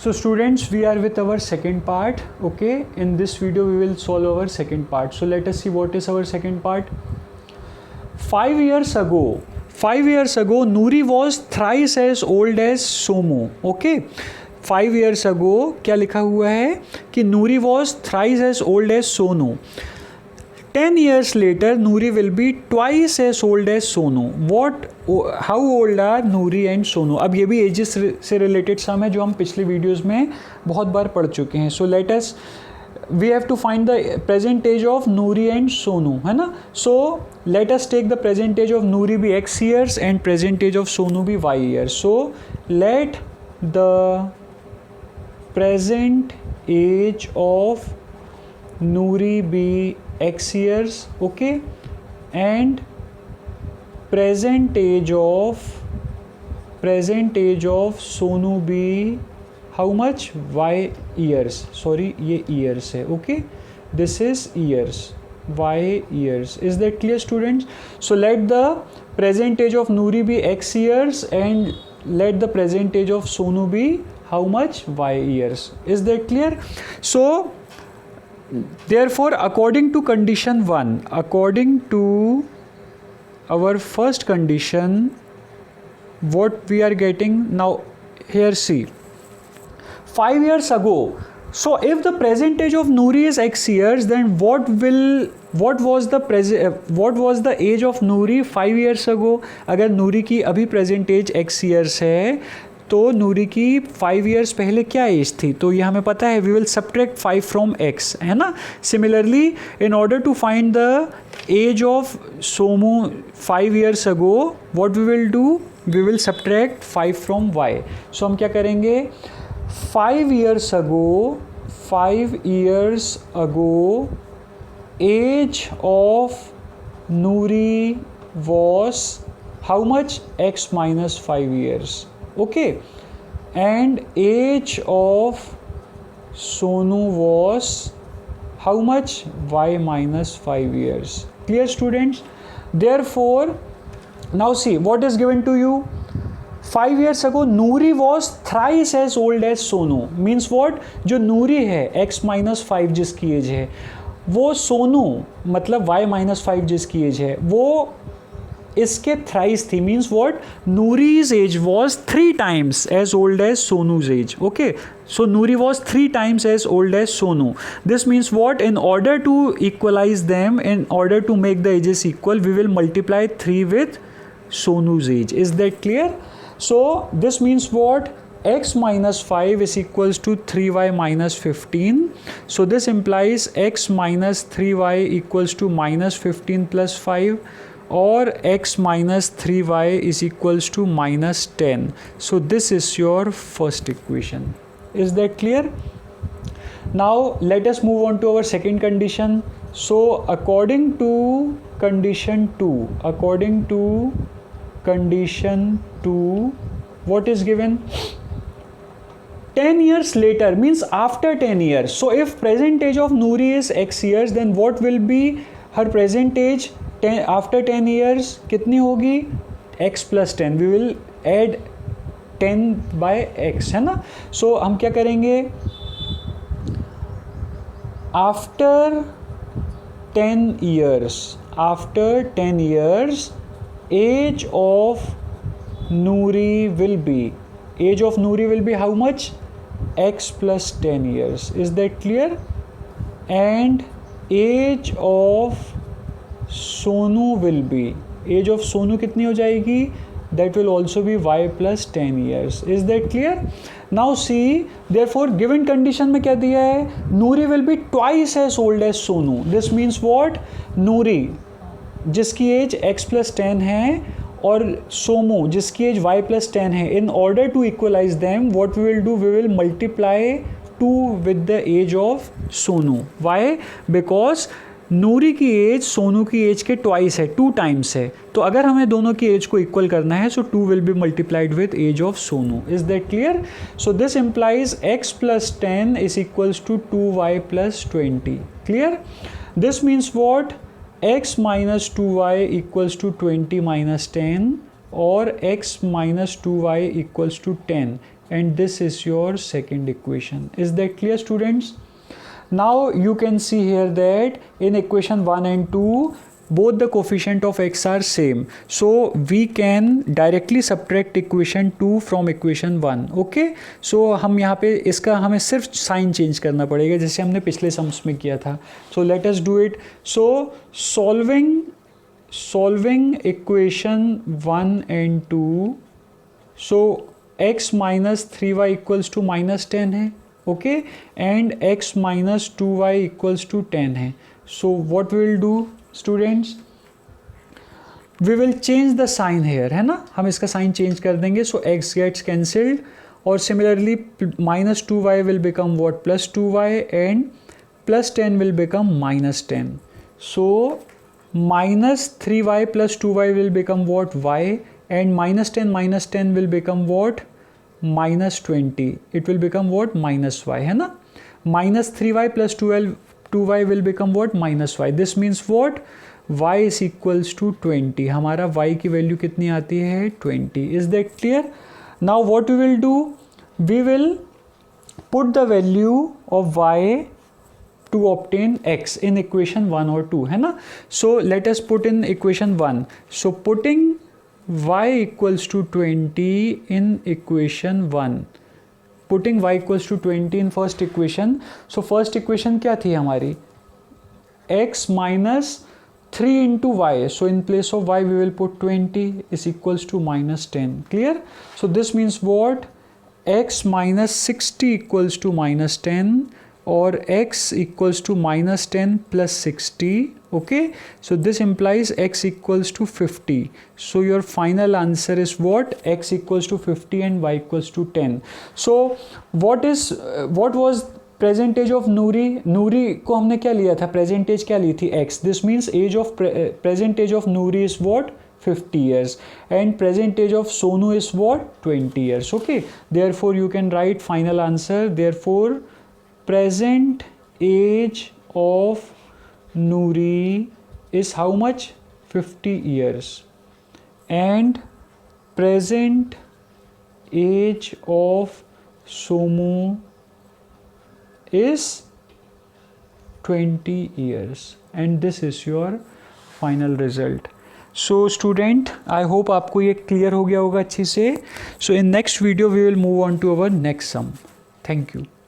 So students, we are with our second part. Okay, in this video we will solve our second part. So let us see what is our second part. 5 years ago, Nuri was thrice as old as Somu. Okay, 5 years ago क्या लिखा हुआ है कि Nuri was thrice as old as Sonu. 10 years later, Nuri will be twice as old as Sonu. How old are Nuri and Sonu? अब ये भी edges से related सम है जो हम पिछले वीडियोस में बहुत बार पढ़ चुके हैं. So let us we have to find the present age of Noori and Sonu, है ना. So let us take the present age of Noori be x years and present age of Sonu be y years. So let the present age of Noori be x years, okay, and present age of Sonu be how much? y years. Sorry, ये years है. Okay, this is years, y years. Is that clear, students? So let the present age of Nuri be x years and let the present age of Sonu be how much? y years. Is that clear? So therefore, according to condition 1, according to our first condition, what we are getting now here, see, 5 years ago. So if the present age of Nuri is x years, then what was the age of Nuri 5 years ago? अगर नूरी की अभी present age x years है तो नूरी की 5 years पहले क्या as थी, तो ये हमें पता है. We will subtract 5 from x, है ना. Similarly in order to find the age of Somu 5 years ago, what we will do, we will subtract 5 from y. So हम क्या करेंगे, 5 years ago age of Noori was how much, x minus 5 years. Okay, and age of Sonu was how much, y minus 5 years. Clear, students? Therefore, now see what is given to you. 5 years ago Nuri was thrice as old as Sonu. Means what? जो नूरी है x minus 5 जिसकी as है, वो सोनू मतलब y minus 5 जिसकी as है वो इसके थ्राइस थी. Means what, Noori's age was 3 times as old as Sonu's age. Okay, so Noori was 3 times as old as Sonu. This means what, in order to equalize them, in order to make the ages equal, we will multiply 3 with Sonu's age. Is that clear? So this means what, x minus 5 is equals to 3y minus 15. So this implies x minus 3y equals to minus 15 plus 5, or x minus 3y is equals to minus 10. So this is your first equation. Is that clear? Now let us move on to our second condition. So according to condition 2, what is given? 10 years later means after 10 years. So if present age of Nuri is x years, then what will be her present age after 10 years कितनी होगी, x plus 10. We will add 10 by x, है ना. So हम क्या करेंगे, after 10 years age of Noori will be how much, x plus 10 years. Is that clear? And age of Sonu will be, age of Sonu कितनी हो जाएगी, that will also be y plus 10 years. Is that clear? Now see, therefore given condition में क्या दिया है, Noori will be twice as old as Sonu. This means what, Noori जिसकी age x plus 10 है और सोमू जिसकी एज y plus 10 है, in order to equalize them what we will do, we will multiply 2 with the age of Sonu. Why? Because Noori की age Sonu की as के twice है, 2 times है. तो अगर हमें दोनों की एज को इक्वल करना है, so 2 will be multiplied with age of Sonu. Is that clear? So this implies x plus 10 is equals to 2y plus 20. Clear? This means what, x minus 2y equals to 20 minus 10 or x minus 2y equals to 10. and this is your second equation. Is that clear, students? Now you can see here that in equation 1 and 2 both the coefficient of x are same, so we can directly subtract equation 2 from equation 1. Okay, सो हम यहाँ पे इसका हमें सिर्फ sign change करना पड़ेगा जैसे हमने पिछले सम्स में किया था. सो let us do it. So solving equation 1 and 2, so x minus 3y equals to minus 10 है. Okay, and x minus 2y equals to 10 है. सो what we will do students, we will change the sign here, है ना, हम इसका sign change कर देंगे. सो x gets cancelled और similarly minus 2y will become what, plus 2y, and plus 10 will become minus 10. So minus 3y plus 2y will become what, y, and minus 10 will become what, minus 20. It will become what, minus y, है ना. Minus 3y plus 2y will become what, minus y. This means what, y is equals to 20. हमारा y की value कितनी आती है, 20. Is that clear? Now what we will do, we will put the value of y to obtain x in equation 1 or 2, है ना. So let us put in equation 1. So putting y equals to 20 in equation 1, putting y equals to 20 in first equation. So first equation क्या थी हमारी, x minus 3 into y. So in place of y we will put 20 is equals to minus 10. Clear? So this means what, x minus 60 equals to minus 10, or x equals to minus 10 plus 60. Okay, so this implies x equals to 50. So your final answer is what, x equals to 50 and y equals to 10. So what was percentage of Noori को हमने क्या लिया था, percentage क्या ली थी, x. This means age of percentage of Noori is what, 50 years, and present age of Sonu is what, 20 years. Okay, therefore you can write final answer. Therefore present age of Noori is how much, 50 years, and present age of Somu is 20 years, and this is your final result. So student, I hope आपको ये clear हो गया होगा अच्छी से. So in next video we will move on to our next sum. Thank you.